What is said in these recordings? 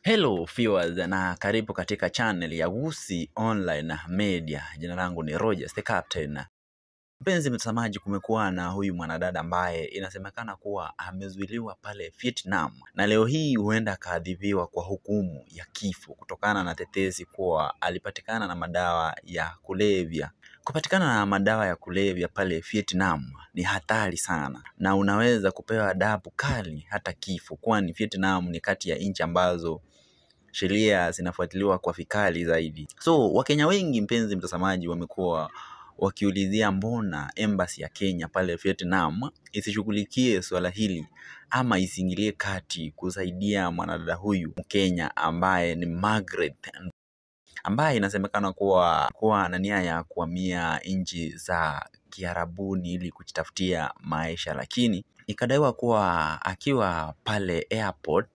Hello viewers na karibu katika channel ya Gusii Online Media. Jina langu ni Rogers the Captain. Mpenzi mtazamaji, kumekuwa na huyu mwanadada ambaye inasemekana kuwa amezuiliwa pale Vietnam, na leo hii huenda kaadhibiwa kwa hukumu ya kifo kutokana na tetesi kuwa alipatikana na madawa ya kulevya. Kupatikana na madawa ya kulevya pale Vietnam ni hatari sana, na unaweza kupewa adhabu kali hata kifo, kwani Vietnam ni kati ya nchi ambazo sheria zinafuatiliwa kwa vikali zaidi. So Wakenya wengi, mpenzi mtazamaji, wamekuwa wakiulizia mbona embassy ya Kenya pale Vietnam isishughulikie swala hili ama isiingilie kati kusaidia mwanadada huyu Mkenya ambaye ni Margaret, ambaye inasemekana kuwa na nia ya kuhamia nchi za Kiarabuni ili kujitafutia maisha, lakini ikadaiwa kuwa akiwa pale airport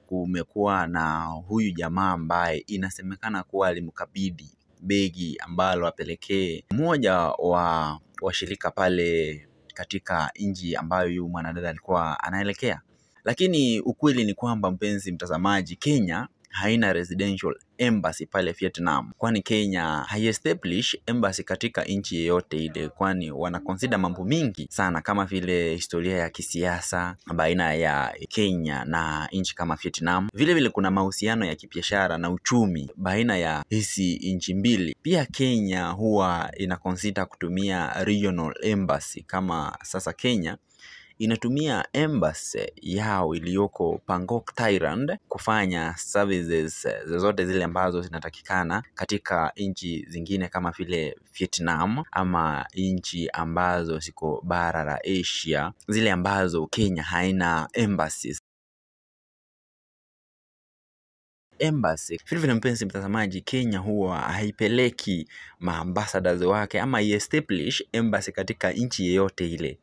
kumekuwa na huyu jamaa ambaye inasemekana kuwa alimkabidhi begi ambalo apelekee mmoja wa washirika pale katika nchi ambayo huyu mwanadada alikuwa anaelekea. Lakini ukweli ni kwamba, mpenzi mtazamaji, Kenya haina residential embassy pale Vietnam, kwani Kenya haiestablish embassy katika nchi yoyote ile, kwani wana consider mambo mingi sana kama vile historia ya kisiasa baina ya Kenya na nchi kama Vietnam. Vile kuna mahusiano ya kibiashara na uchumi baina ya hizi nchi mbili. Pia Kenya huwa ina consider kutumia regional embassy, kama sasa Kenya inatumia embassy yao iliyoko Bangkok, Thailand kufanya services zozote zile ambazo zinatakikana katika nchi zingine kama vile Vietnam ama nchi ambazo ziko bara la Asia, zile ambazo Kenya haina embassies. Vile mpenzi mtazamaji, Kenya huwa haipeleki maambassadors wake ama establish embassy katika nchi yoyote ile.